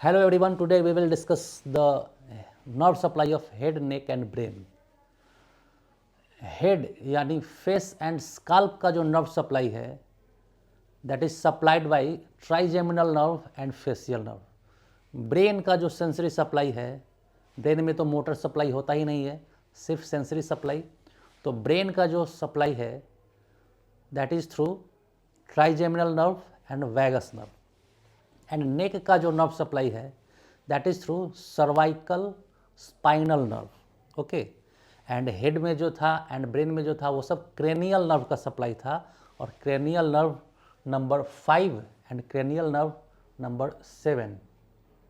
Hello everyone, today we will discuss the nerve supply of head, neck and brain. Head यानी face and scalp का जो nerve supply है that is supplied bye trigeminal nerve and facial nerve. Brain का जो sensory supply है, brain में तो motor supply होता ही नहीं है, सिर्फ सेंसरी सप्लाई। तो ब्रेन का जो सप्लाई है that is through trigeminal nerve and vagus nerve. And neck का जो नर्व सप्लाई है that is through cervical spinal nerve. Okay, and head में जो था एंड ब्रेन में जो था वो सब क्रेनियल नर्व का सप्लाई था, और cranial nerve number 5 and cranial nerve number 7।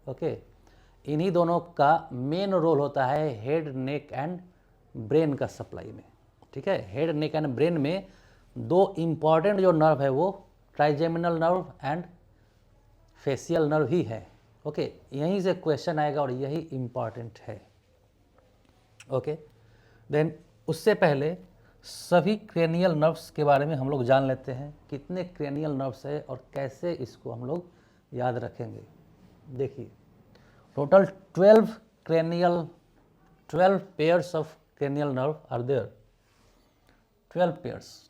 Okay, इन्हीं दोनों का मेन रोल होता है हेड, नेक एंड ब्रेन का सप्लाई में। ठीक है, हेड, नेक एंड ब्रेन में दो इम्पॉर्टेंट जो नर्व है वो trigeminal nerve and facial nerve ही है। ओके, यहीं से क्वेश्चन आएगा और यही इम्पॉर्टेंट है। ओके, देन उससे पहले सभी क्रेनियल नर्व्स के बारे में हम लोग जान लेते हैं, कितने क्रेनियल नर्व्स है और कैसे इसको हम लोग याद रखेंगे। देखिए, total 12 pairs of cranial nerve are there. 12 pairs.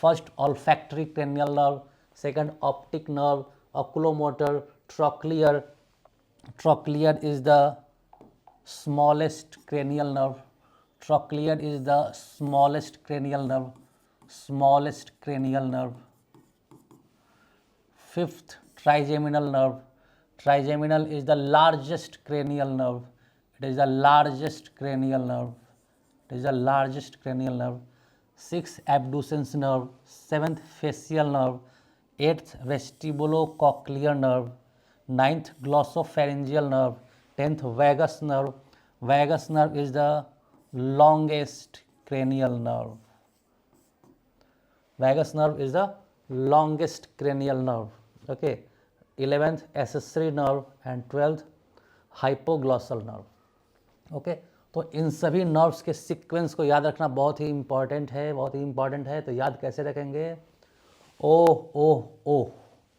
First olfactory cranial nerve, second optic nerve, oculomotor, trochlear. Trochlear is the smallest cranial nerve. Trochlear is the smallest cranial nerve. Smallest cranial nerve. Fifth, trigeminal nerve. Trigeminal is the largest cranial nerve. It is the largest cranial nerve. It is the largest cranial nerve. Sixth, abducens nerve. Seventh, facial nerve. 8th, vestibulocochlear nerve. 9th, glossopharyngeal nerve. 10th, vagus nerve. Vagus nerve is the longest cranial nerve. Vagus nerve is the longest cranial nerve. Okay, 11th, accessory nerve and 12th, hypoglossal nerve. Okay, तो इन सभी nerves के sequence को याद रखना बहुत ही important है, बहुत ही इंपॉर्टेंट है। तो याद कैसे रखेंगे? O,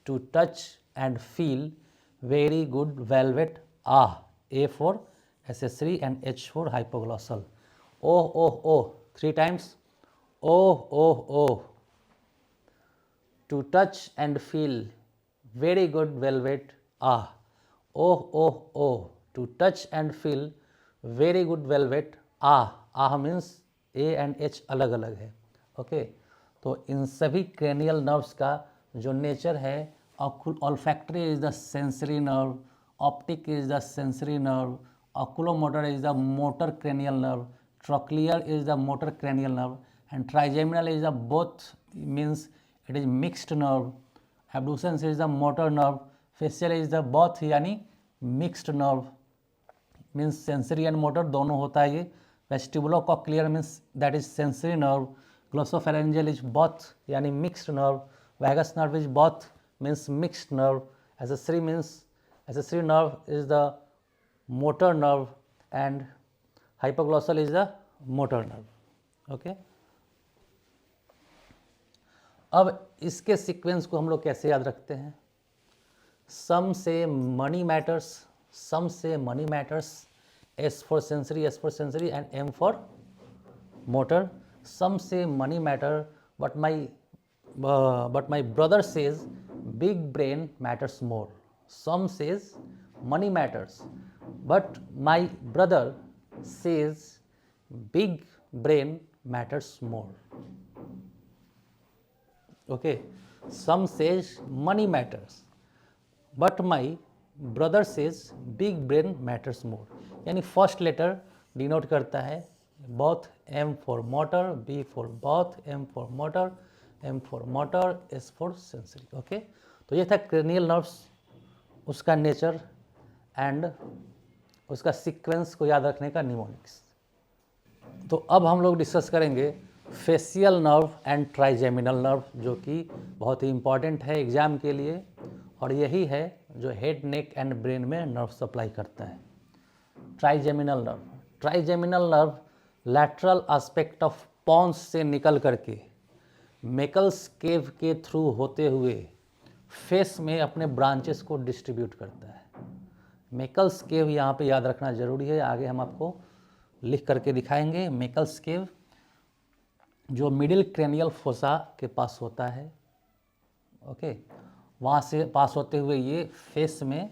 to touch and feel very good velvet. A for accessory and H for hypoglossal. O, 3 times. O, to touch and feel very good velvet. O, to touch and feel very good velvet. means A and H अलग अलग है। Okay, तो इन सभी cranial nerves का जो nature है, olfactory is the sensory nerve, optic is the sensory nerve, oculomotor is the motor cranial nerve, trochlear is the motor cranial nerve and trigeminal is the both means it is mixed nerve, abducens is the motor nerve, facial is the both यानी mixed nerve means sensory and motor दोनों होता है ये। Vestibulocochlear means that is sensory nerve, glossopharyngeal is both yani mixed nerve, vagus nerve is both means mixed nerve, accessory nerve is the motor nerve and hypoglossal is the motor nerve. Okay, अब इसके sequence को हम लोग कैसे याद रखते हैं? सम से money matters, S for sensory and M for motor. Some say money matter, but my brother says big brain matters more. Some says money matters, but my brother says big brain matters more. Okay, some says money matters, but my brother says big brain matters more. यानी first letter denote करता है both, M for motor, B for both, M for motor, S for sensory. Okay, तो ये था cranial nerves, उसका nature and उसका sequence को याद रखने का निमोनिक्स। तो अब हम लोग डिस्कस करेंगे facial nerve and trigeminal nerve, जो कि बहुत ही इंपॉर्टेंट है एग्जाम के लिए, और यही है जो हेड, नेक एंड ब्रेन में नर्व सप्लाई करता है। Trigeminal nerve lateral aspect of pons से निकल करके मेकल्स केव के थ्रू होते हुए फेस में अपने ब्रांचेस को डिस्ट्रीब्यूट करता है। मेकल्स केव यहाँ पे याद रखना जरूरी है, आगे हम आपको लिख करके दिखाएंगे। मेकल्स केव जो मिडिल क्रेनियल फोसा के पास होता है, ओके, वहाँ से पास होते हुए ये फेस में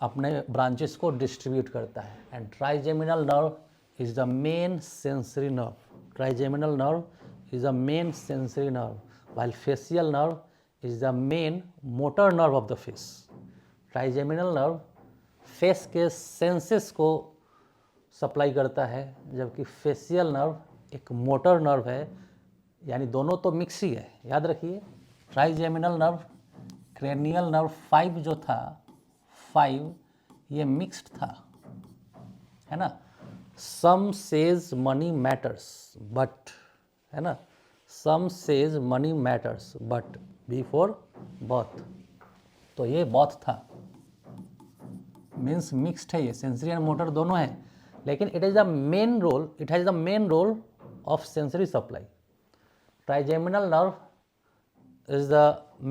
अपने ब्रांचेस को डिस्ट्रीब्यूट करता है। And trigeminal nerve is the main sensory nerve, trigeminal nerve is the main sensory nerve, while facial nerve is the main motor nerve of the face. Trigeminal nerve face के senses को supply करता है, जबकि facial nerve एक motor nerve है, यानी दोनों तो मिक्स ही है। याद रखिए, ट्राइजेमिनल नर्व, क्रेनियल नर्व 5 जो था, 5 ये मिक्स्ड था, है ना। Some says money matters but, है ना, some says money matters but before both, तो ये बॉथ था, मीन्स मिक्स्ड है, ये सेंसरी एंड मोटर दोनों है, लेकिन it is the main role, it has the main role of sensory supply. Trigeminal nerve is the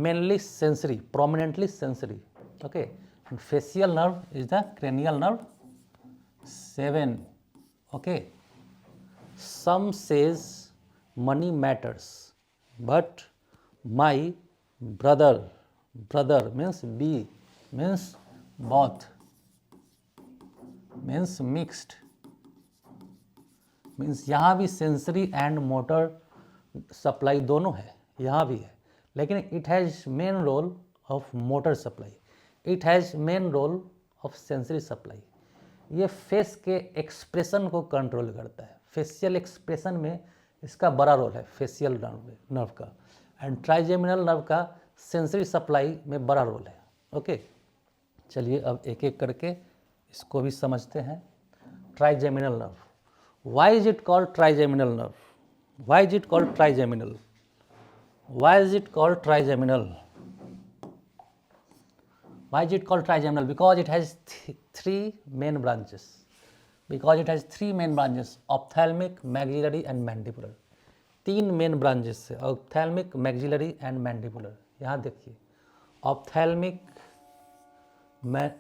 mainly sensory, prominently sensory, okay, and facial nerve is the cranial nerve 7, okay. Some says money matters but my brother means B means both means mixed, means यहाँ भी sensory and motor supply दोनों है, यहाँ भी है, लेकिन it has main role of motor supply, it has main role of sensory supply. ये face के एक्सप्रेशन को कंट्रोल करता है, फेशियल एक्सप्रेशन में इसका बड़ा रोल है, फेशियल नर्व का, एंड ट्राइजेमिनल नर्व का सेंसरी सप्लाई में बड़ा रोल है, ओके। चलिए अब एक एक करके इसको भी समझते हैं। Trigeminal nerve, why is it called trigeminal nerve, why is it called trigeminal, why is it called trigeminal, why is it called trigeminal? Because it has three main branches, because it has three main branches, ophthalmic, maxillary and mandibular। तीन main branches है, ophthalmic, maxillary and mandibular. यहाँ देखिए, ophthalmic,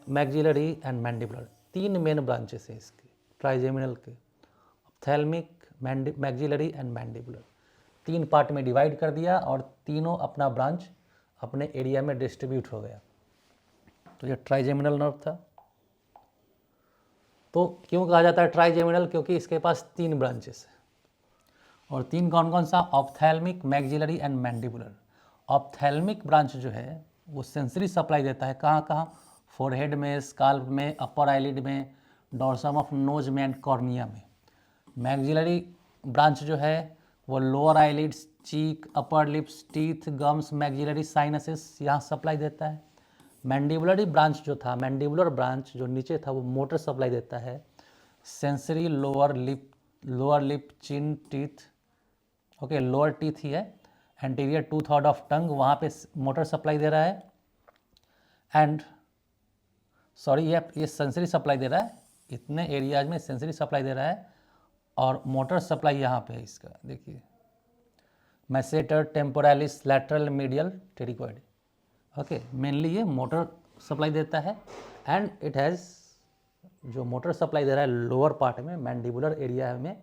maxillary and mandibular, तीन main branches है इसके, trigeminal के, ophthalmic, maxillary and mandibular. तीन part में डिवाइड कर दिया और तीनों अपना ब्रांच अपने एरिया में डिस्ट्रीब्यूट हो गया। तो ये ट्राइजेमिनल नर्व था। तो क्यों कहा जाता है ट्राइजेमिनल? क्योंकि इसके पास तीन ब्रांचेस है, और तीन कौन कौन सा? Ophthalmic, maxillary and mandibular. Ophthalmic branch जो है वो सेंसरी सप्लाई देता है, कहाँ कहाँ? फोरहेड में, स्काल्प में, अपर आईलिड में, डॉर्सम ऑफ नोज में एंड कॉर्निया में। मैक्सिलरी ब्रांच जो है वो lower eyelids, cheek, upper lips, teeth, gums, maxillary sinuses, यहाँ सप्लाई देता है। मैंडिबुलरी ब्रांच जो था, मैंडिबुलर ब्रांच जो नीचे था, वो मोटर सप्लाई देता है, सेंसरी लोअर लिप, चिन, टीथ, ओके, लोअर टीथ ही है, एंटीरियर 2/3 ऑफ टंग, वहाँ पे मोटर सप्लाई दे रहा है। एंड सॉरी, ये सेंसरी सप्लाई दे रहा है, इतने एरियाज में सेंसरी सप्लाई दे रहा है, और मोटर सप्लाई यहाँ पे है इसका, देखिए, masseter, temporalis, lateral, medial, pterygoid, okay, mainly ये मोटर सप्लाई देता है। एंड इट हैज़, जो मोटर सप्लाई दे रहा है लोअर पार्ट में, मैंडिबुलर एरिया में,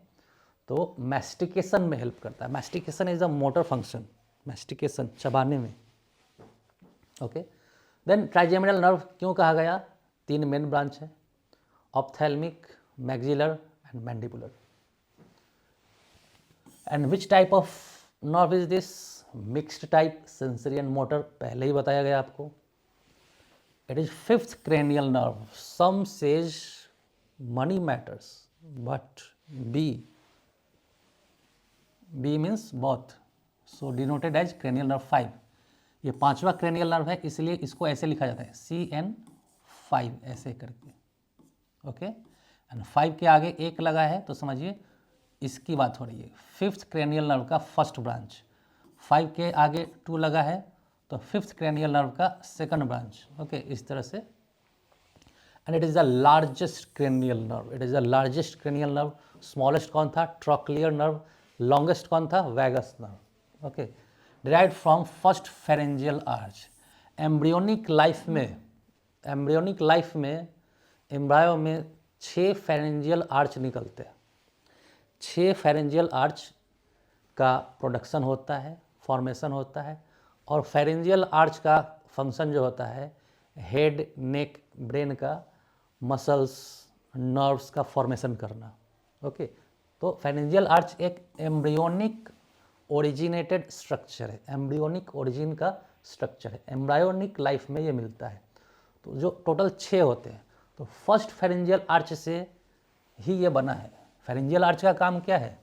तो मैस्टिकेशन में हेल्प करता है। Mastication is a motor function, mastication, चबाने में, ओके। देन ट्राइजेमिनल नर्व क्यों कहा गया? तीन मेन ब्रांच है, ophthalmic, maxillary and mandibular. And which type of nerve is this? Mixed type, sensory and motor, पहले ही बताया गया आपको। It is fifth cranial nerve. Some says money matters but b means both, so denoted as cranial nerve 5। ये पांचवा cranial nerve है, इसलिए इसको ऐसे लिखा जाता है, CN5 ऐसे करके, ओके। एंड 5 के आगे एक लगा है तो समझिए इसकी बात हो रही है, फिफ्थ क्रेनियल नर्व का फर्स्ट ब्रांच। 5 के आगे 2 लगा है तो फिफ्थ क्रेनियल नर्व का सेकंड ब्रांच, ओके, इस तरह से। And it is the largest cranial nerve, it is the largest cranial nerve. Smallest कौन था? Trochlear nerve. लॉन्गेस्ट कौन था? Vagus nerve, okay. Derived from first pharyngeal arch. Embryonic life में embryo में 6 pharyngeal arch निकलते हैं। 6 फेरेंजियल आर्च का production होता है, फॉर्मेशन होता है। और फेरेंजियल आर्च का फंक्शन जो होता है हेड, नेक, ब्रेन का मसल्स, नर्व्स का फॉर्मेशन करना। ओके, तो फेरेंजियल आर्च एक एम्ब्रियोनिक ओरिजिनेटेड स्ट्रक्चर है, एम्ब्रियोनिक ओरिजिन का स्ट्रक्चर है, एम्ब्रायोनिक लाइफ में ये मिलता है। तो जो टोटल 6 होते हैं, तो फर्स्ट फेरेंजियल आर्च से ही ये बना है। फेरेंजियल आर्च का काम क्या है?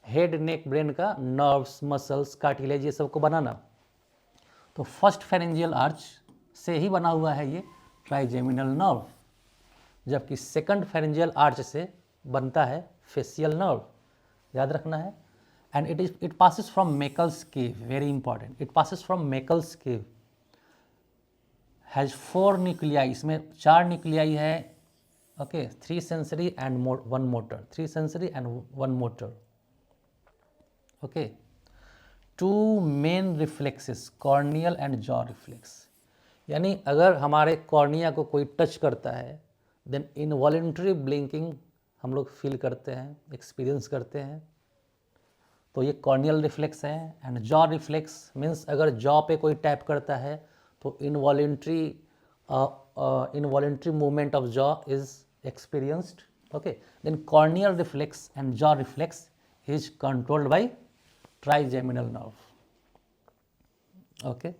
हेड, नेक, ब्रेन का नर्व्स, मसल्स, कार्टिलेज ये सब को बनाना। तो फर्स्ट फेरेंजियल आर्च से ही बना हुआ है ये ट्राइजेमिनल नर्व, जबकि सेकंड फेरेंजियल आर्च से बनता है फेशियल नर्व। याद रखना है। And it passes from मेकल्स cave, very important, it passes from मेकल्स cave, has 4 nuclei, इसमें 4 न्यूक्लियाई है। Okay, 3 sensory and 1 motor, 3 sensory and 1 motor. Okay, 2 main reflexes, corneal and jaw reflex. यानी अगर हमारे कॉर्निया को कोई टच करता है देन इनवॉलेंट्री ब्लिंकिंग हम लोग फील करते हैं, एक्सपीरियंस करते हैं। तो ये कॉर्नियल रिफ्लेक्स है। एंड जॉ रिफ्लेक्स मीन्स अगर जॉ पे कोई टैप करता है तो involuntary movement of jaw is experienced. Okay, then corneal reflex and jaw reflex is controlled by trigeminal nerve. Okay,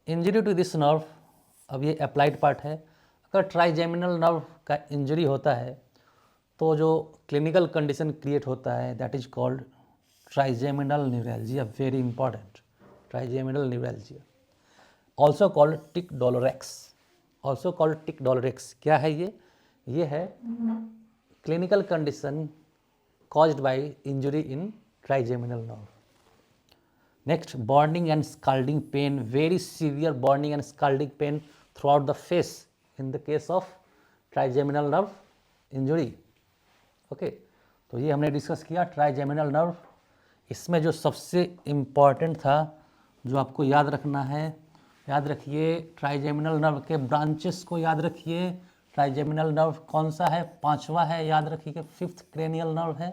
injury to this nerve, अब ये applied part है। अगर ट्राइजेमिनल नर्व का इंजरी होता है तो जो क्लिनिकल कंडीशन क्रिएट होता है that is called trigeminal neuralgia, very important, trigeminal neuralgia, also called tic douloureux, also called tic douloureux. क्या है ये? ये है clinical condition caused by injury in trigeminal nerve. Next, burning and scalding pain, very severe burning and scalding pain throughout the face in the case of trigeminal nerve injury. Okay, तो ये हमने discuss किया trigeminal nerve. इसमें जो सबसे important था जो आपको याद रखना है, याद रखिए ट्राइजेमिनल नर्व के ब्रांचेस को याद रखिए। ट्राइजेमिनल नर्व कौन सा है? 5वां है, याद रखिए 5th क्रेनियल नर्व है।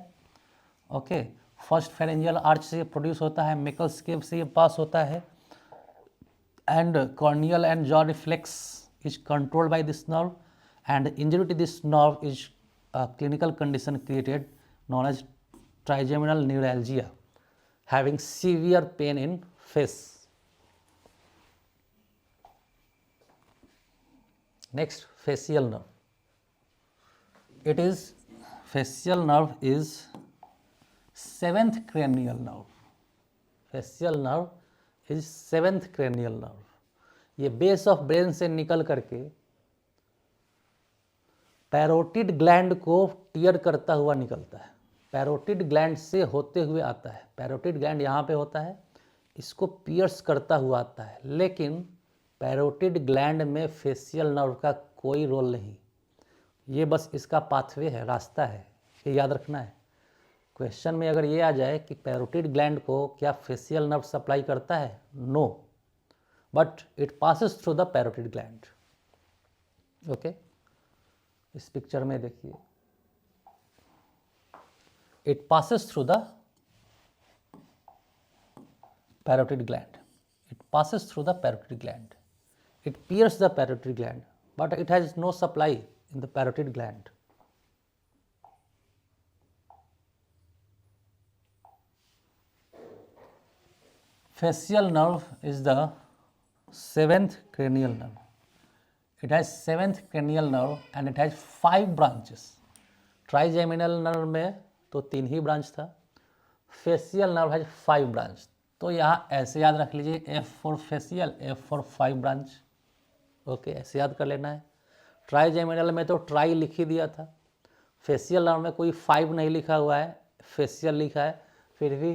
ओके, फर्स्ट फेरेंजियल आर्च से प्रोड्यूस होता है, मेकल्स केव से ये पास होता है। And corneal and jaw reflex is controlled by this nerve and injury to this nerve is clinical condition created known as trigeminal neuralgia, having severe pain in face. Next, facial nerve. Facial nerve is 7th cranial nerve. Facial nerve is 7th cranial nerve. ये base of brain से निकल करके parotid gland को tier करता हुआ निकलता है, parotid gland से होते हुए आता है। पैरोटिड ग्लैंड यहाँ पे होता है, इसको पियर्स करता हुआ आता है। लेकिन पैरोटिड ग्लैंड में फेशियल नर्व का कोई रोल नहीं, ये बस इसका पाथवे है, रास्ता है, ये याद रखना है। क्वेश्चन में अगर ये आ जाए कि पैरोटिड ग्लैंड को क्या फेशियल नर्व सप्लाई करता है? No, but it passes through the parotid gland. Okay, इस पिक्चर में देखिए, it passes through the parotid gland, it passes through the parotid gland, it pierce the parotid gland, but it has no supply in the parotid gland. Facial nerve is the 7th cranial nerve. It has 7th cranial nerve and it has 5 branches. Trigeminal nerve में तो 3 ही branch था, facial nerve has 5 branch। तो यहाँ ऐसे याद रख लीजिए, F for facial, F for 5 branch। Okay, ऐसे याद कर लेना है। ट्राइजेमिनल में तो ट्राई लिख ही दिया था, फेशियल नर्व में कोई 5 नहीं लिखा हुआ है, फेशियल लिखा है, फिर भी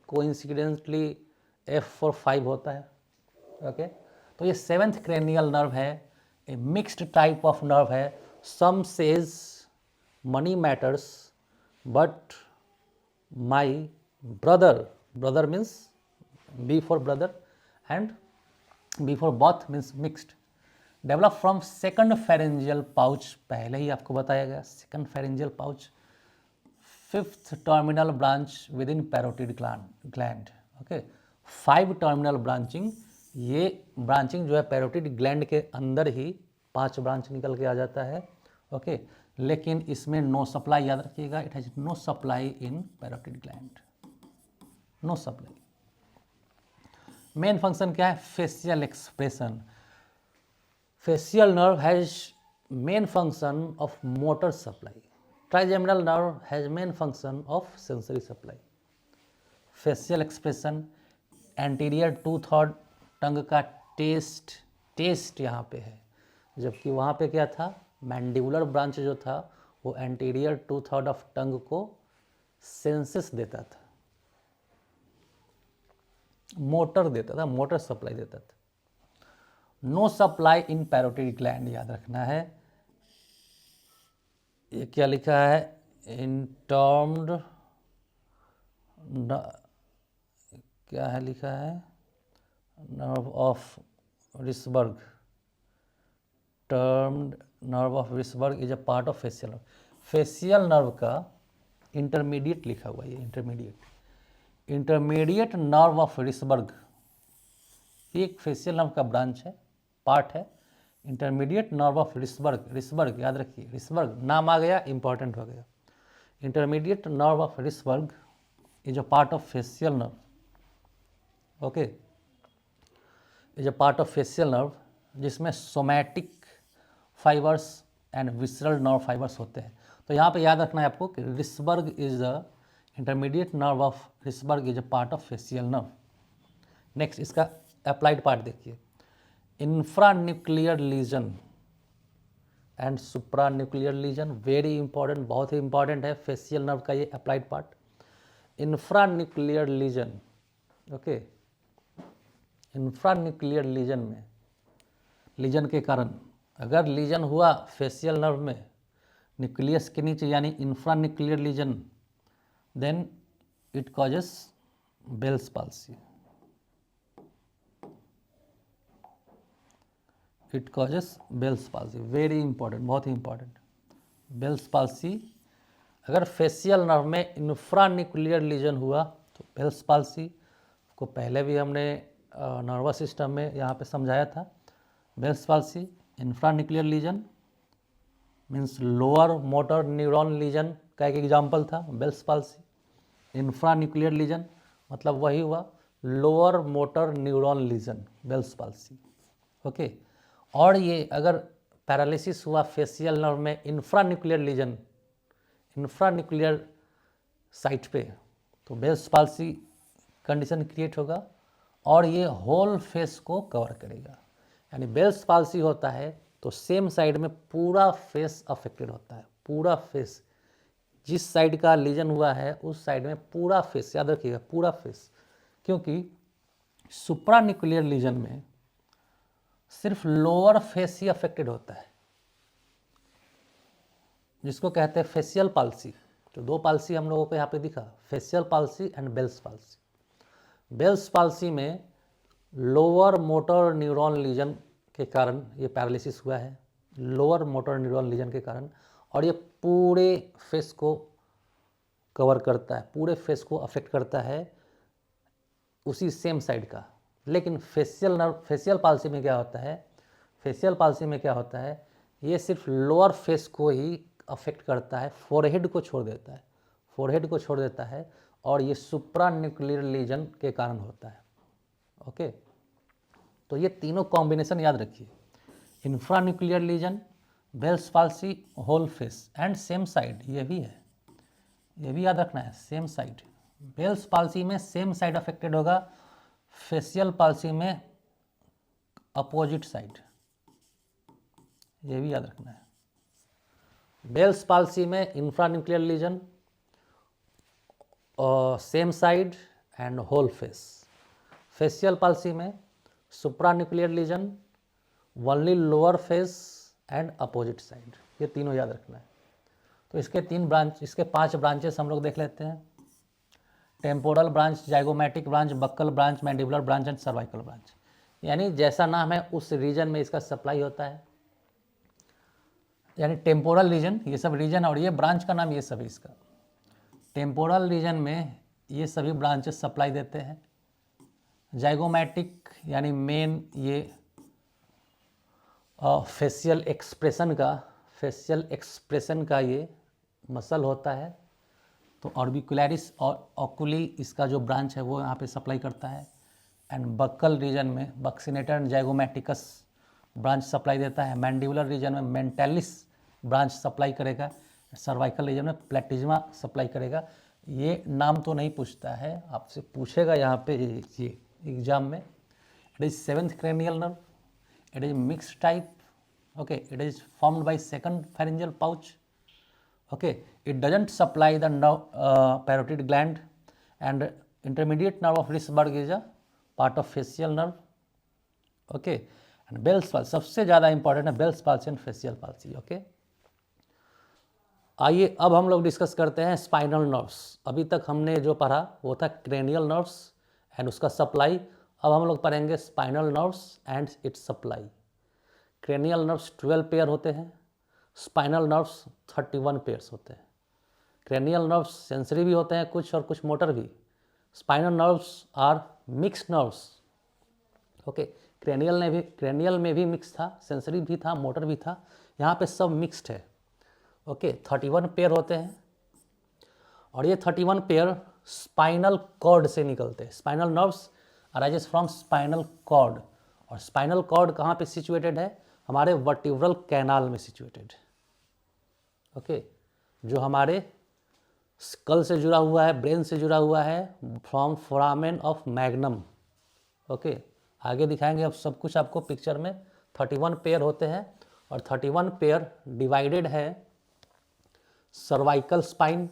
कोइंसिडेंटली F for 5 होता है। ओके, तो ये 7th क्रेनियल नर्व है, a mixed type of nerve है। Some says money matters but my brother, brother means B for brother and B for both means mixed, develop from second pharyngeal pouch, पहले ही आपको बताया गया second pharyngeal pouch, fifth terminal branch within parotid gland. Okay, 5 terminal branching, ये branching जो है parotid gland के अंदर ही 5 ब्रांच निकल के आ जाता है। ओके, लेकिन इसमें नो सप्लाई, याद रखिएगा, it has no supply in parotid gland, no supply. Main function क्या है? Facial expression. Facial nerve has main function of motor supply, trigeminal nerve has main function of sensory supply. Facial expression, anterior 2/3 tongue का taste यहाँ पे है, जबकि वहाँ पे क्या था? मैंडिबुलर ब्रांच जो था वो एंटीरियर 2/3 ऑफ टंग को सेंसेस देता था, मोटर देता था, मोटर सप्लाई देता था। No supply in parotid gland, याद रखना है। ये क्या लिखा है? इन टर्म्ड, क्या है लिखा है? Nerve of Wrisberg, termed nerve of Wrisberg is a part of facial nerve. Facial nerve का इंटरमीडिएट लिखा हुआ है, ये इंटरमीडिएट नर्व ऑफ रिसबर्ग एक फेशियल नर्व का ब्रांच है, पार्ट है। इंटरमीडिएट नर्व ऑफ रिसबर्ग याद रखिए, रिसबर्ग नाम आ गया, इंपॉर्टेंट हो गया। Intermediate nerve of Wrisberg is a part of facial nerve. Okay, is a part of facial nerve जिसमें somatic fibres and visceral nerve fibres होते हैं। तो यहाँ पे याद रखना है आपको कि Wrisberg is a intermediate nerve of Wrisberg is a part of facial nerve. Next इसका अप्लाइड पार्ट देखिए, infranuclear lesion and supranuclear lesion, very important, बहुत ही इंपॉर्टेंट है फेशियल नर्व का ये applied part. Infranuclear lesion, okay, infranuclear lesion में, lesion के कारण अगर लीजन हुआ फेशियल नर्व में न्यूक्लियस के नीचे यानी infranuclear lesion, then it causes Bell's palsy, it causes Bell's palsy, very important, बहुत ही इंपॉर्टेंट। बेल्स पाल्सी अगर फेशियल नर्व में इंफ्रान्यूक्लियर लीजन हुआ तो बेल्स पाल्सी को पहले भी हमने नर्वस सिस्टम में यहाँ पे समझाया था। Bell's palsy, infranuclear lesion means lower motor neuron lesion का एक एग्जाम्पल था बेल्स पाल्सी। इंफ्रान्यूक्लियर लीजन मतलब वही हुआ lower motor neuron legion, Bell's palsy. Okay, और ये अगर पैरालिसिस हुआ फेशियल नर्व में इंफ्रान्यूक्लियर लीजन, इंफ्रान्यूक्लियर साइट पे, तो बेल्स पाल्सी कंडीशन क्रिएट होगा और ये होल फेस को कवर करेगा। यानी बेल्स पाल्सी होता है तो सेम साइड में पूरा फेस अफेक्टेड होता है, पूरा फेस, जिस साइड का लीजन हुआ है उस साइड में पूरा फेस, याद रखिएगा पूरा फेस, क्योंकि सुप्रान्यूक्लियर लीजन में सिर्फ लोअर फेस ही अफेक्टेड होता है, जिसको कहते हैं फेशियल पाल्सी। तो 2 पाल्सी हम लोगों को यहाँ पे दिखा, facial palsy and Bell's palsy. Bells palsy में लोअर मोटर न्यूरॉन लीजन के कारण ये पैरालिसिस हुआ है, लोअर मोटर न्यूरॉन लीजन के कारण, और ये पूरे फेस को कवर करता है, पूरे फेस को अफेक्ट करता है उसी सेम साइड का। लेकिन फेशियल पाल्सी में क्या होता है? फेशियल पाल्सी में क्या होता है? ये सिर्फ लोअर फेस को ही अफेक्ट करता है, फोरहेड को छोड़ देता है, फोरहेड को छोड़ देता है, और ये सुप्रान्यूक्लियर लीजन के कारण होता है। ओके, तो ये तीनों कॉम्बिनेशन याद रखिए, infranuclear lesion, Bell's palsy, whole face and same side, ये भी है, ये भी याद रखना है, सेम साइड। बेल्स पाल्सी में सेम साइड अफेक्टेड होगा, फेशियल पाल्सी में अपोजिट साइड, ये भी याद रखना है। बेल्स पाल्सी में infranuclear lesion, same side and whole face. Facial palsy में supranuclear lesion, only lower face and opposite side, ये तीनों याद रखना है। तो इसके 5 ब्रांचेस हम लोग देख लेते हैं, temporal branch, zygomatic branch, buccal branch, mandibular branch and cervical branch. यानी जैसा नाम है उस रीजन में इसका सप्लाई होता है, यानी टेम्पोरल रीजन, ये सब रीजन, और ये ब्रांच का नाम ये सभी इसका टेम्पोरल रीजन में ये सभी ब्रांचेस सप्लाई देते हैं। जाइगोमैटिक यानी मेन ये फेशियल एक्सप्रेशन का ये मसल होता है। तो ऑर्बिकुलरिस और ऑकुली इसका जो ब्रांच है वो यहाँ पे सप्लाई करता है। एंड बक्कल रीजन में बक्सिनेटर एंड जाइगोमैटिकस ब्रांच सप्लाई देता है। मैंडिबुलर रीजन में मेंटालिस ब्रांच सप्लाई करेगा। सर्वाइकल रीजन में प्लेटिज्मा सप्लाई करेगा। ये नाम तो नहीं पूछता है, आपसे पूछेगा यहाँ पे ये एग्जाम में। It is 7th cranial nerve, it is mixed type, okay, it is formed by 2nd pharyngeal pouch, okay, it doesn't supply the nerve, parotid gland, and intermediate nerve of Risberg is a part of facial nerve, okay, and Bell's palsy सबसे ज़्यादा important है, Bell's palsy and facial palsy, okay। आइए अब हम लोग discuss करते हैं spinal nerves. अभी तक हमने जो पढ़ा वो था क्रेनियल नर्व्स एंड उसका सप्लाई। अब हम लोग पढ़ेंगे spinal nerves and it's supply. Cranial nerves 12 pair होते हैं, स्पाइनल नर्व्स 31 पेयर्स होते हैं। क्रेनियल नर्व्स सेंसरी भी होते हैं कुछ और कुछ मोटर भी। Spinal nerves are mixed nerves, okay. Cranial में भी मिक्स था, सेंसरी भी था, मोटर भी था, यहाँ पे सब मिक्स्ड है, ओके। 31 पेयर होते हैं और ये 31 पेयर स्पाइनल कॉर्ड से निकलते हैं। Spinal nerves arises from spinal cord, और स्पाइनल कॉर्ड कहाँ पे सिचुएटेड है? हमारे वर्टिब्रल कैनाल में सिचुएटेड, ओके, जो हमारे स्कल से जुड़ा हुआ है, ब्रेन से जुड़ा हुआ है, from foramen of magnum, okay. आगे दिखाएंगे अब सब कुछ आपको पिक्चर में। 31 पेयर होते हैं और 31 पेयर डिवाइडेड है सर्वाइकल स्पाइन,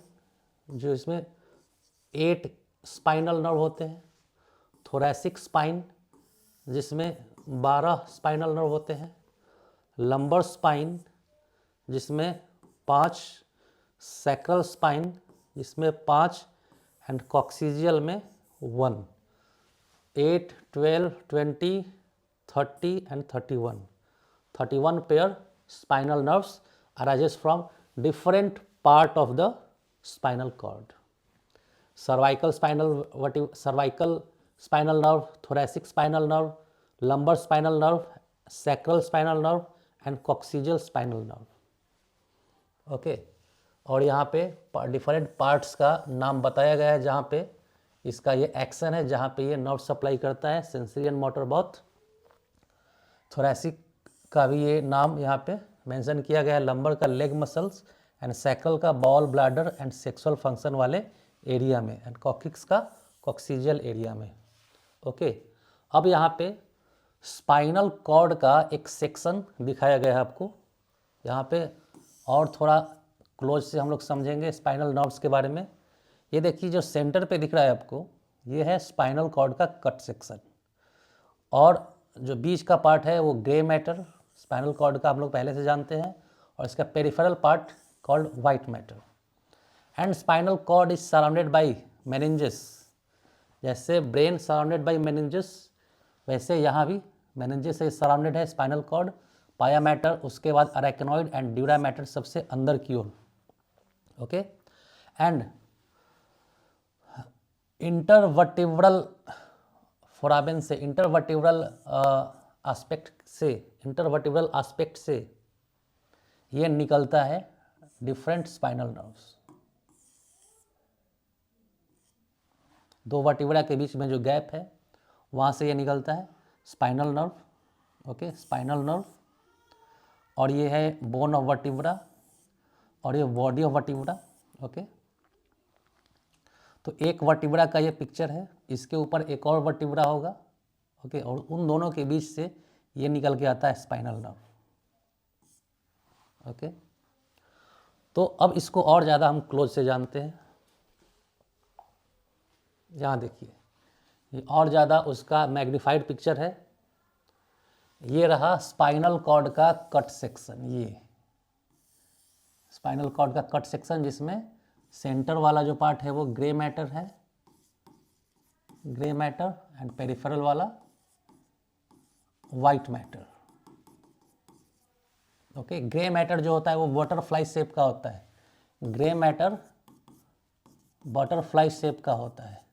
जो इसमें 8 स्पाइनल नर्व होते हैं। थोरैसिक स्पाइन जिसमें 12 स्पाइनल नर्व होते हैं। लंबर स्पाइन जिसमें 5। सैक्रल स्पाइन जिसमें 5 एंड कॉक्सिजियल में 1। 8, 12, 20, 30 and 31। 31 pair spinal nerves arises from different part of the spinal cord. Cervical spinal nerve, thoracic spinal nerve, lumbar spinal nerve, sacral spinal nerve and coccygeal spinal nerve, okay। और यहाँ पे different parts का नाम बताया गया है, जहाँ पे इसका ये एक्शन है, जहाँ पे ये नर्व सप्लाई करता है, sensory and motor both. Thoracic का भी ये नाम यहाँ पे मेंशन किया गया है, लंबर का लेग मसल्स एंड सैकल का ball bladder and sexual function वाले एरिया में, एंड कॉक्सिक्स का कॉक्सिजियल एरिया में, ओके। अब यहाँ पे स्पाइनल कॉर्ड का एक सेक्शन दिखाया गया है आपको यहाँ पे, और थोड़ा क्लोज से हम लोग समझेंगे स्पाइनल नर्व्स के बारे में। ये देखिए जो सेंटर पे दिख रहा है आपको, ये है स्पाइनल कॉर्ड का कट सेक्शन, और जो बीच का पार्ट है वो ग्रे मैटर स्पाइनल कॉर्ड का हम लोग पहले से जानते हैं, और इसका peripheral part called white matter. And spinal cord is surrounded by meninges. जैसे ब्रेन सराउंडेड बाय मेनिंजेस, वैसे यहाँ भी मेनिंजेस से सराउंडेड है स्पाइनल कॉर्ड। पाया मैटर, उसके बाद अरेक्नोइड एंड ड्यूरा मैटर सबसे अंदर की ओर, ओके। एंड इंटरवर्टिब्रल फोरामेन से, इंटरवर्टिब्रल आस्पेक्ट से ये निकलता है डिफरेंट स्पाइनल नर्व्स। 2 वर्टिब्रा के बीच में जो गैप है वहाँ से ये निकलता है spinal nerve, okay, spinal nerve. और ये है बोन ऑफ वर्टिब्रा और ये बॉडी ऑफ वर्टिब्रा, ओके। तो एक वर्टिब्रा का ये पिक्चर है, इसके ऊपर एक और वर्टिब्रा होगा, ओके, और उन दोनों के बीच से ये निकल के आता है स्पाइनल नर्व, ओके। तो अब इसको और ज़्यादा हम क्लोज से जानते हैं। यहाँ देखिए ये और ज़्यादा उसका मैग्नीफाइड पिक्चर है। ये रहा स्पाइनल कॉर्ड का कट सेक्शन, ये स्पाइनल कॉर्ड का कट सेक्शन जिसमें सेंटर वाला जो पार्ट है वो ग्रे मैटर है, ग्रे मैटर, एंड पेरिफेरल वाला white matter. Okay, grey matter जो होता है वो बटरफ्लाई शेप का होता है। ग्रे मैटर बटरफ्लाई शेप का होता है,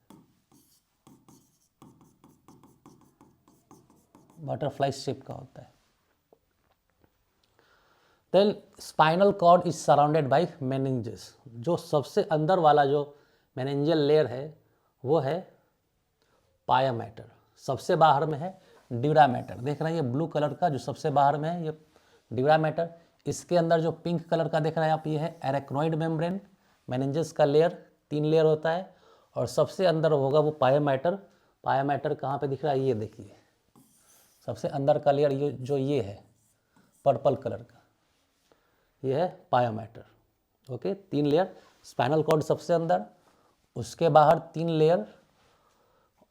बटरफ्लाई शेप का होता है। Then spinal cord is surrounded by meninges. जो सबसे अंदर वाला जो मेनिंजियल लेयर है वो है पाया मैटर। सबसे बाहर में है ड्यूरा मैटर। देख रहे हैं ये ब्लू कलर का जो सबसे बाहर में है ये ड्यूरा मैटर। इसके अंदर जो पिंक कलर का देख रहे हैं आप ये है एरेक्नोइड मेम्ब्रेन। मेनिंजेस का लेयर 3 लेयर होता है और सबसे अंदर होगा वो पाया मैटर। पाया मैटर कहाँ पे दिख रहा है, ये देखिए सबसे अंदर का लेयर ये जो ये है पर्पल कलर का, ये है pia mater. Okay, 3 layer, spinal cord सबसे अंदर, उसके बाहर 3 लेयर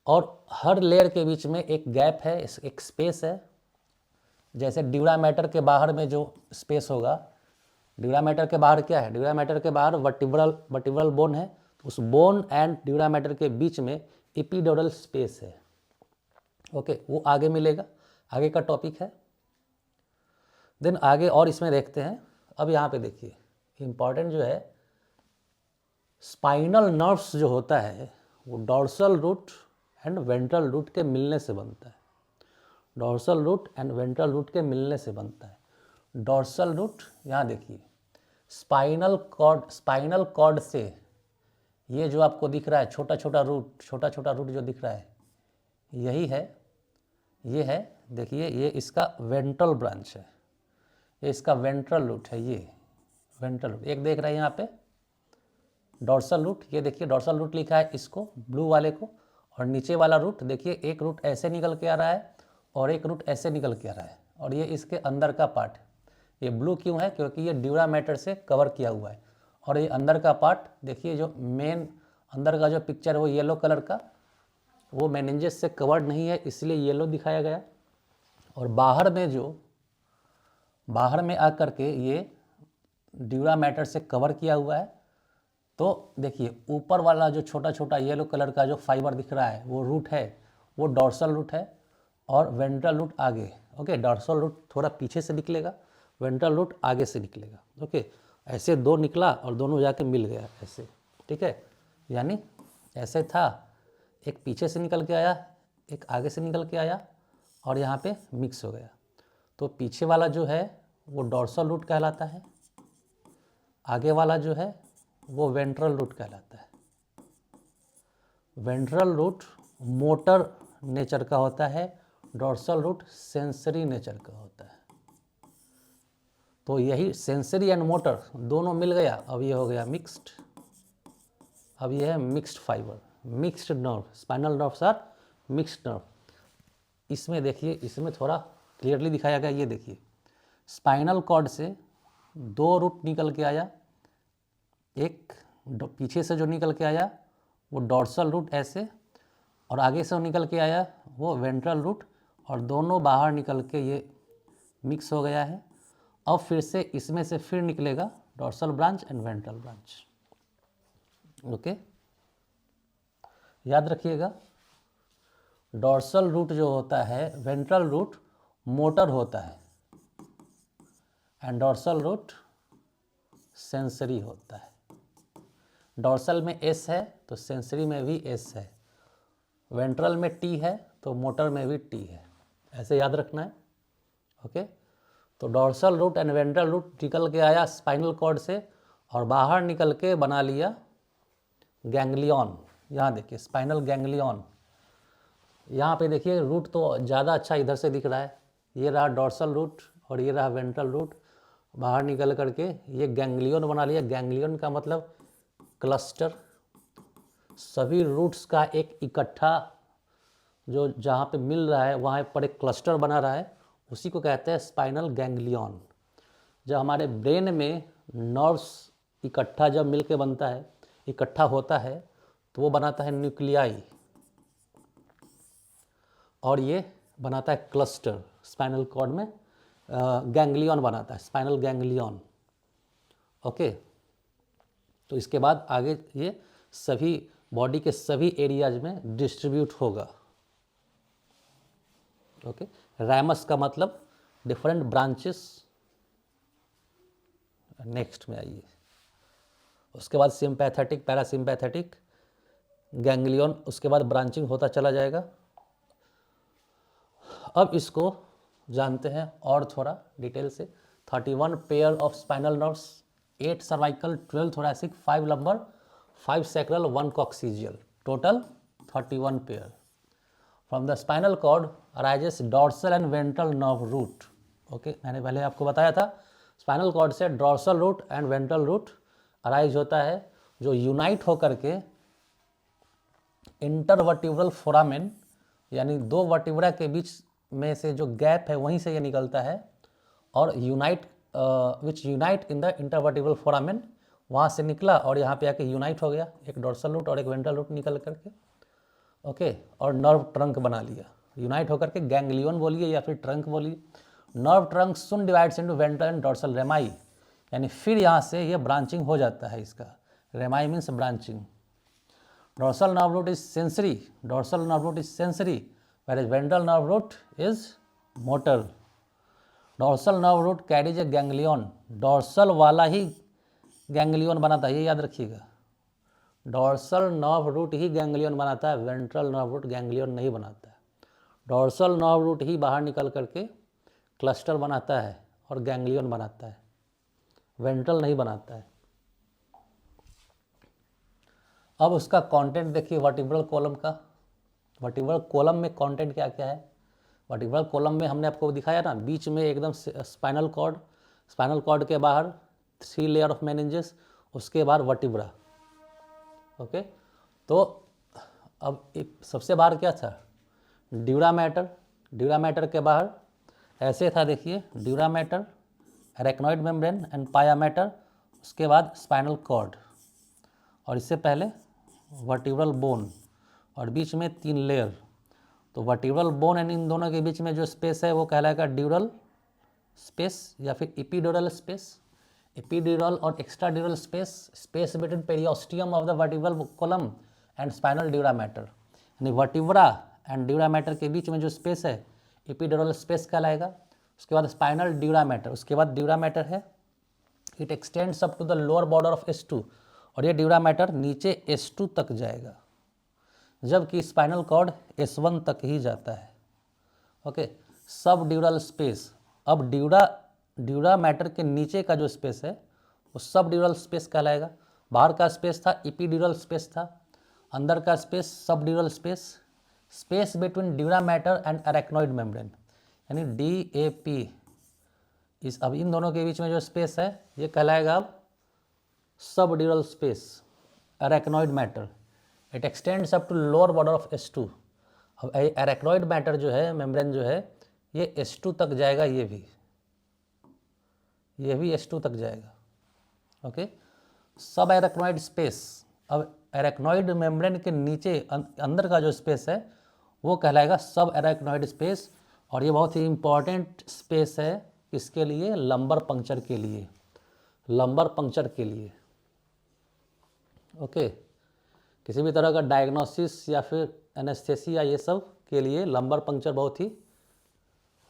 और हर लेयर के बीच में एक गैप है, एक स्पेस है। जैसे ड्यूरा मैटर के बाहर में जो स्पेस होगा, ड्यूरा मैटर के बाहर क्या है, ड्यूरा मैटर के बाहर वर्टिब्रल बोन है, तो उस बोन एंड ड्यूरा मैटर के बीच में एपिड्यूरल स्पेस है। ओके, वो आगे मिलेगा, आगे का टॉपिक है। देन आगे और इसमें देखते हैं। अब यहाँ पे देखिए इम्पॉर्टेंट जो है स्पाइनल नर्व्स जो होता है वो dorsal root and ventral root के मिलने से बनता है। Dorsal root and ventral root के मिलने से बनता है। डॉर्सल रूट यहाँ देखिए स्पाइनल कॉर्ड से ये जो आपको दिख रहा है छोटा छोटा रूट जो दिख रहा है यही है, ये है देखिए, ये इसका वेंट्रल ब्रांच है, ये इसका वेंट्रल रूट है, ये वेंट्रल रूट। एक देख रहे हैं यहाँ पे डॉर्सल रूट, ये देखिए डॉर्सल रूट लिखा है इसको ब्लू वाले को, और नीचे वाला रूट देखिए एक रूट ऐसे निकल के आ रहा है और एक रूट ऐसे निकल के आ रहा है, और ये इसके अंदर का पार्ट है। ये ब्लू क्यों है, क्योंकि ये ड्यूरा मैटर से कवर किया हुआ है। और ये अंदर का पार्ट देखिए जो मेन अंदर का जो पिक्चर है वो येलो कलर का, वो मेनिंजेस से कवर्ड नहीं है इसलिए येलो दिखाया गया। और बाहर में आकर के ये ड्यूरा मैटर से कवर किया हुआ है। तो देखिए ऊपर वाला जो छोटा छोटा येलो कलर का जो फाइबर दिख रहा है वो रूट है, वो डॉर्सल रूट है, और वेंट्रल रूट आगे। ओके, डॉर्सल रूट थोड़ा पीछे से निकलेगा, वेंट्रल रूट आगे से निकलेगा। ओके, ऐसे 2 निकला और दोनों जाके मिल गया ऐसे, ठीक है। यानी ऐसे था, एक पीछे से निकल के आया, एक आगे से निकल के आया, और यहाँ पे मिक्स हो गया। तो पीछे वाला जो है वो डॉर्सल रूट कहलाता है, आगे वाला जो है वो वेंट्रल रूट कहलाता है। वेंट्रल रूट मोटर नेचर का होता है, डॉर्सल रूट सेंसरी नेचर का होता है। तो यही सेंसरी एंड मोटर दोनों मिल गया, अब ये हो गया मिक्स्ड। अब ये है mixed fibre, mixed nerve. Spinal nerves are mixed nerve. इसमें देखिए, इसमें थोड़ा क्लियरली दिखाया गया, ये देखिए स्पाइनल कॉर्ड से 2 रूट निकल के आया, एक पीछे से जो निकल के आया वो डॉर्सल रूट ऐसे, और आगे से निकल के आया वो वेंट्रल रूट, और दोनों बाहर निकल के ये मिक्स हो गया है। अब फिर से इसमें से फिर निकलेगा dorsal branch and ventral branch. Okay, याद रखिएगा डॉर्सल रूट जो होता है, वेंट्रल रूट मोटर होता है एंड डॉर्सल रूट सेंसरी होता है। डॉर्सल में एस है तो सेंसरी में भी एस है, वेंट्रल में टी है तो मोटर में भी टी है, ऐसे याद रखना है। ओके, तो dorsal root and ventral root निकल के आया स्पाइनल कॉर्ड से, और बाहर निकल के बना लिया गैंग्लियन। यहाँ देखिए स्पाइनल गैंग्लियन, यहाँ पे देखिए रूट तो ज़्यादा अच्छा इधर से दिख रहा है, ये रहा डॉर्सल रूट और ये रहा वेंट्रल रूट, बाहर निकल करके ये गैंग्लियन बना लिया। गैंग्लियन का मतलब क्लस्टर, सभी रूट्स का एक इकट्ठा जो जहाँ पे मिल रहा है वहाँ पर एक क्लस्टर बना रहा है, उसी को कहते हैं स्पाइनल गैंग्लियन। जब हमारे ब्रेन में नर्व्स इकट्ठा जब मिल के बनता है, इकट्ठा होता है, तो वो बनाता है न्यूक्लियाई, और ये बनाता है क्लस्टर। स्पाइनल कॉर्ड में गैंग्लियन बनाता है, स्पाइनल गैंग्लियन। ओके, तो इसके बाद आगे ये सभी बॉडी के सभी एरियाज में डिस्ट्रीब्यूट होगा। ओके, रैमस का मतलब डिफरेंट ब्रांचेस। नेक्स्ट में आइए, उसके बाद सिंपैथेटिक, पैरासिम्पैथेटिक, गैंग्लियन, उसके बाद ब्रांचिंग होता चला जाएगा। अब इसको जानते हैं और थोड़ा डिटेल से। 31 pair of spinal nerves, 8 cervical, 12 thoracic, 5 lumbar, 5 sacral, 1 coccygeal, total 31 pair. From the spinal cord arises dorsal and ventral nerve root. Okay, मैंने पहले आपको बताया था स्पाइनल कॉर्ड से dorsal root and ventral root arise होता है, जो यूनाइट होकर के इंटरवर्टिब्रल फोरामेन, यानी दो वर्टिब्रा के बीच में से जो गैप है वहीं से ये निकलता है, और which unite in the intervertebral foramen, वहाँ से निकला और यहाँ पे आके यूनाइट हो गया, एक डॉर्सल रूट और एक वेंट्रल रूट निकल करके। ओके, और नर्व ट्रंक बना लिया, यूनाइट होकर के गैंग्लियन बोलिए या फिर ट्रंक बोलिए। Nerve trunk soon divides into ventral and dorsal रेमाई, यानी फिर यहाँ से ये ब्रांचिंग हो जाता है इसका। Rami means branching. Dorsal nerve root is sensory, dorsal nerve root is sensory, whereas ventral nerve root is motor. Dorsal nerve root carries a ganglion, dorsal वाला ही गैंग्लियन बनाता है, ये याद रखिएगा। डॉर्सल नर्व रूट ही गैंग्लियन बनाता है, वेंट्रल नर्व रूट गैंग्लियन नहीं बनाता है। डॉर्सल नर्व रूट ही बाहर निकल करके क्लस्टर बनाता है और गैंग्लियन बनाता है, वेंट्रल नहीं बनाता है। अब उसका कंटेंट देखिए वर्टिब्रल कॉलम का। वर्टिब्रल कॉलम में कंटेंट क्या क्या है? वर्टिब्रल कॉलम में हमने आपको दिखाया ना, बीच में एकदम स्पाइनल कॉर्ड, स्पाइनल कॉर्ड के बाहर 3 लेयर ऑफ मेनिंजेस, उसके बाद वर्टिब्रा। ओके, तो अब सबसे बाहर क्या था? Dura mater. ड्यूरा मैटर के बाहर ऐसे था, देखिए, dura mater, arachnoid membrane and पाया मैटर, उसके बाद स्पाइनल कॉर्ड, और इससे पहले वर्टिब्रल बोन, और बीच में 3 लेयर। तो वर्टिब्रल बोन एंड इन दोनों के बीच में जो स्पेस है वो कहलाएगा ड्यूरल स्पेस या फिर इपीड्यूरल स्पेस। इपीड्यूरल और extradural space, space between periosteum of the vertebral column and spinal dura mater, यानी वर्टिब्रा एंड ड्यूरा मैटर के बीच में जो स्पेस है इपीड्यूरल स्पेस कहलाएगा। उसके बाद स्पाइनल ड्यूरा मैटर, उसके बाद ड्यूरा मैटर है, it extends up to the lower border of S2, और ये ड्यूरा मैटर नीचे S2 तक जाएगा, जबकि स्पाइनल कॉर्ड S1 तक ही जाता है। ओके, सब ड्यूरल स्पेस। अब ड्यूरा मैटर के नीचे का जो स्पेस है वो सब ड्यूरल स्पेस कहलाएगा। बाहर का स्पेस था इपीड्यूरल स्पेस था, अंदर का स्पेस सब ड्यूरल space. Space between dura mater and arachnoid membrane, यानी DAP, अब इन दोनों के बीच में जो स्पेस है ये कहलाएगा अब subdural space, arachnoid mater. It extends up to lower border of S2। अब एरेक्नॉइड मैटर जो है, मेम्ब्रेन जो है, ये S2 तक जाएगा, ये भी S2 तक जाएगा। ओके, सब एरेक्नॉइड स्पेस। अब एरेक्नॉइड मेम्ब्रेन के नीचे अंदर का जो स्पेस है वो कहलाएगा सब एरेक्नॉइड स्पेस, और ये बहुत ही इंपॉर्टेंट स्पेस है किसके लिए? लंबर पंक्चर के लिए, लंबर पंक्चर के लिए। ओके, किसी भी तरह का डायग्नोसिस या फिर एनेस्थेसिया, ये सब के लिए लंबर पंक्चर बहुत ही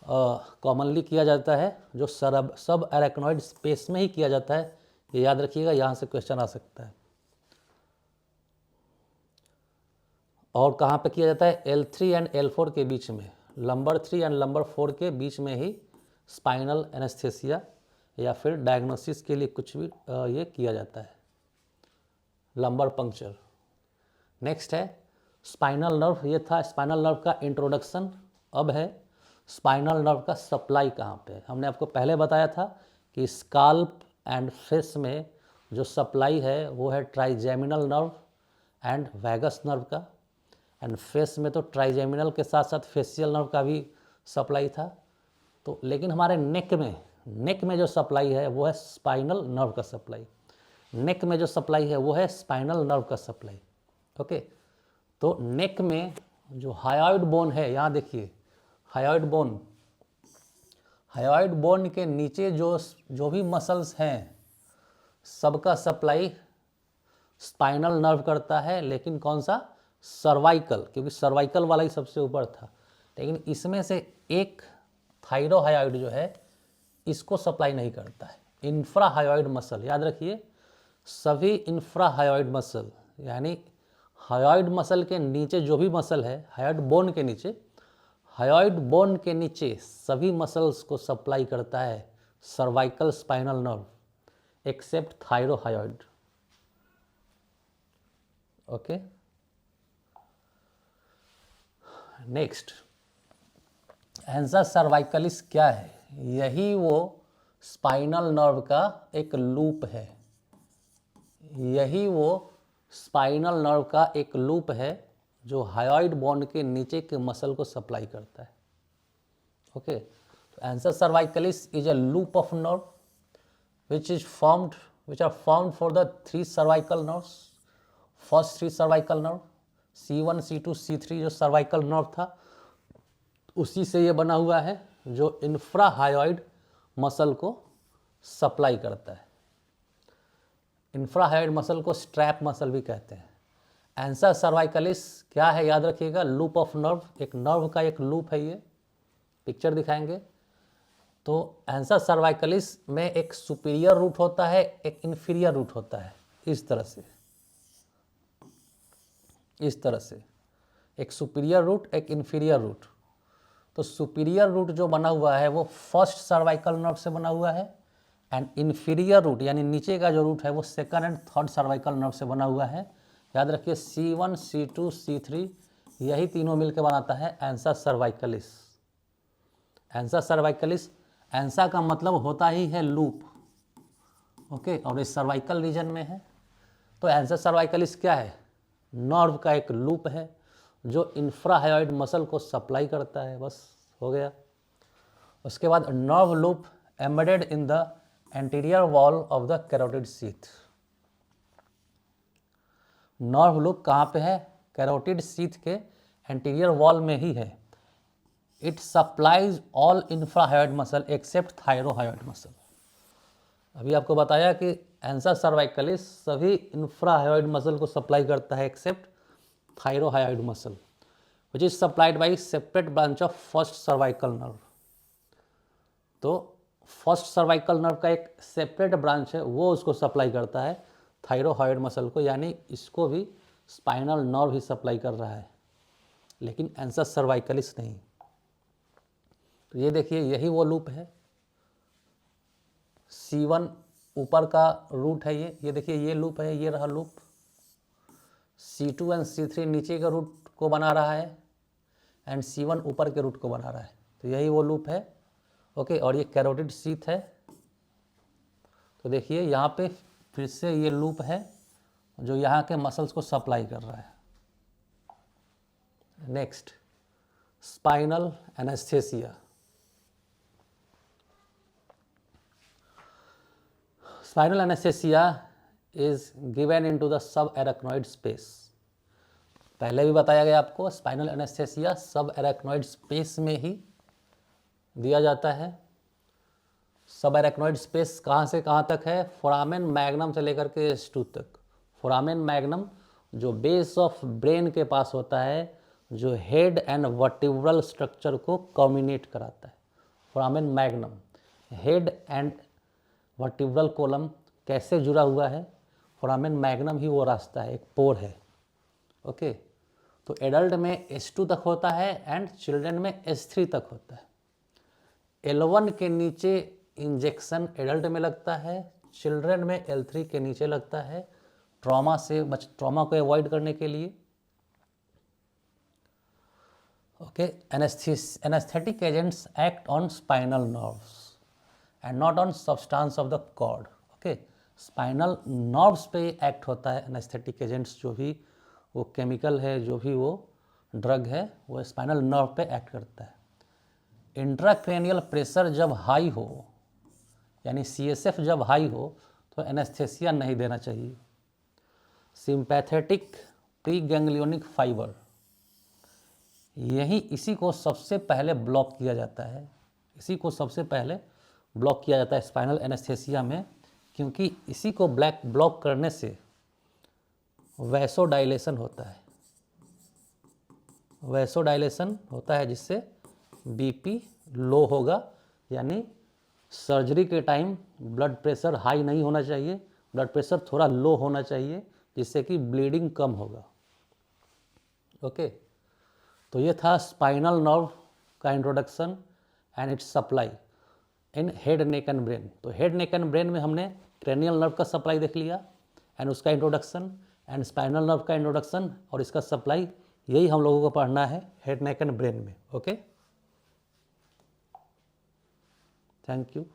कॉमनली किया जाता है, जो सब एरेक्नॉइड स्पेस में ही किया जाता है। ये याद रखिएगा, यहाँ से क्वेश्चन आ सकता है। और कहाँ पे किया जाता है? L3 एंड L4 के बीच में, लंबर 3 एंड लंबर 4 के बीच में ही स्पाइनल एनेस्थेसिया या फिर डायग्नोसिस के लिए कुछ भी ये किया जाता है, लंबर पंक्चर। नेक्स्ट है स्पाइनल नर्व। ये था स्पाइनल नर्व का इंट्रोडक्शन। अब है स्पाइनल नर्व का सप्लाई कहाँ पे है। हमने आपको पहले बताया था कि स्काल्प एंड फेस में जो सप्लाई है वो है trigeminal nerve and vagus nerve का, एंड फेस में तो ट्राइजेमिनल के साथ साथ फेशियल नर्व का भी सप्लाई था। तो लेकिन हमारे नेक में जो सप्लाई है वो है स्पाइनल नर्व का सप्लाई। नेक में जो सप्लाई है वो है स्पाइनल नर्व का सप्लाई। ओके, तो नेक में जो हायोइड बोन है, यहाँ देखिए हायोइड बोन के नीचे जो भी मसल्स हैं सबका सप्लाई स्पाइनल नर्व करता है, लेकिन कौन सा? सर्वाइकल, क्योंकि सर्वाइकल वाला ही सबसे ऊपर था। लेकिन इसमें से एक थायरोहायोइड जो है इसको सप्लाई नहीं करता है। इंफ्राहायोइड मसल, याद रखिए सभी इंफ्राहायोइड मसल यानी हायोइड मसल के नीचे जो भी मसल है, हायोइड बोन के नीचे, हायोइड बोन के नीचे सभी मसल्स को सप्लाई करता है cervical spinal nerve except thyrohyoid. Okay, next ansa cervicalis क्या है? यही वो स्पाइनल नर्व का एक लूप है, यही वो स्पाइनल नर्व का एक लूप है जो हायोइड बोन के नीचे के मसल को सप्लाई करता है। ओके, तो ansa cervicalis is a loop of nerve which are formed for the three cervical nerves, first three cervical nerve C1 C2 C3 जो cervical nerve था उसी से ये बना हुआ है जो इंफ्राहायोइड मसल को सप्लाई करता है। इंफ्राहायोइड मसल को स्ट्रैप मसल भी कहते हैं। एंसा सर्वाइकलिस क्या है याद रखिएगा, लूप ऑफ नर्व, एक नर्व का एक लूप है। ये पिक्चर दिखाएंगे तो एंसा सर्वाइकलिस में एक सुपीरियर रूट होता है, एक इन्फीरियर रूट होता है, इस तरह से, इस तरह से एक सुपीरियर रूट एक इन्फीरियर रूट। तो सुपीरियर रूट जो बना हुआ है वो फर्स्ट सर्वाइकल नर्व से बना हुआ है एंड इन्फीरियर रूट यानी नीचे का जो रूट है वो second and third cervical nerve से बना हुआ है। याद रखिए C1 C2 C3 यही तीनों मिलकर बनाता है एंसा सर्वाइकलिस। एंसा सर्वाइकलिस, एंसा का मतलब होता ही है लूप। ओके, और इस सर्वाइकल रीजन में है। तो एंसा सर्वाइकलिस क्या है? नर्व का एक लूप है जो इंफ्राहायोइड मसल को सप्लाई करता है, बस हो गया। उसके बाद nerve loop embedded in the anterior wall of the carotid sheath. Nerve loop कहाँ पे है? कैरोटिड सीथ के एंटीरियर वॉल में ही है। It supplies all infrahyoid muscle except thyrohyoid muscle. अभी आपको बताया कि एंसा सर्वाइकलिस सभी इंफ्राहायोइड मसल को सप्लाई करता है except thyrohyoid muscle which is supplied by separate branch of first cervical nerve. तो फर्स्ट सर्वाइकल नर्व का एक सेपरेट ब्रांच है, वो उसको सप्लाई करता है थायरोहायोइड मसल को, यानी इसको भी स्पाइनल नर्व ही सप्लाई कर रहा है, लेकिन एंसा सर्वाइकलिस नहीं। तो ये देखिए यही वो लूप है। C1 ऊपर का रूट है, ये देखिए ये लूप है, ये रहा लूप। C2 एंड C3 नीचे के रूट को बना रहा है एंड C1 ऊपर के रूट को बना रहा है। तो यही वो लूप है। ओके, और ये कैरोटिड सीथ है। तो देखिए यहाँ पे फिर से ये लूप है जो यहाँ के मसल्स को सप्लाई कर रहा है। Next, spinal anaesthesia. Spinal anesthesia is given into the subarachnoid space। पहले भी बताया गया आपको, स्पाइनल एनेस्थेसिया सब एराक्नॉइड स्पेस में ही दिया जाता है। सब एराक्नॉइड स्पेस कहाँ से कहाँ तक है? फोरामेन मैग्नम से लेकर के S2 तक। फोरामेन मैग्नम जो बेस ऑफ ब्रेन के पास होता है, जो हेड एंड वर्टिब्रल स्ट्रक्चर को कम्युनिकेट कराता है। Foramen magnum head and vertebral column कैसे जुड़ा हुआ है? फोरामेन मैग्नम ही वो रास्ता है, एक पोर है। ओके, तो एडल्ट में S2 तक होता है एंड चिल्ड्रन में S3 तक होता है। L1 के नीचे इंजेक्शन एडल्ट में लगता है, चिल्ड्रन में L3 के नीचे लगता है, ट्रॉमा को अवॉइड करने के लिए। Okay, anaesthetic agents act on spinal nerves and not on substance of the cord. Okay, spinal nerves पे एक्ट होता है एनेस्थेटिक एजेंट्स, जो भी वो केमिकल है, जो भी वो ड्रग है, वो स्पाइनल नर्व पे एक्ट करता है। इंट्राक्रेनियल प्रेशर जब हाई हो यानी CSF जब हाई हो तो एनेस्थेसिया नहीं देना चाहिए। सिंपैथेटिक प्री गैंग्लियोनिक फाइबर, इसी को सबसे पहले ब्लॉक किया जाता है, इसी को सबसे पहले ब्लॉक किया जाता है स्पाइनल एनेस्थेसिया में, क्योंकि इसी को ब्लॉक करने से वैसोडाइलेशन होता है। वैसोडाइलेशन होता है जिससे BP लो होगा, यानी सर्जरी के टाइम ब्लड प्रेशर हाई नहीं होना चाहिए, ब्लड प्रेशर थोड़ा लो होना चाहिए, जिससे कि ब्लीडिंग कम होगा। ओके, तो ये था स्पाइनल नर्व का introduction and it's supply in head, neck and brain. तो हेड, नेक एंड ब्रेन में हमने क्रेनियल नर्व का सप्लाई देख लिया एंड उसका इंट्रोडक्शन, एंड स्पाइनल नर्व का इंट्रोडक्शन और इसका सप्लाई, यही हम लोगों को पढ़ना है हेड, नेक एंड ब्रेन में। Okay, thank you.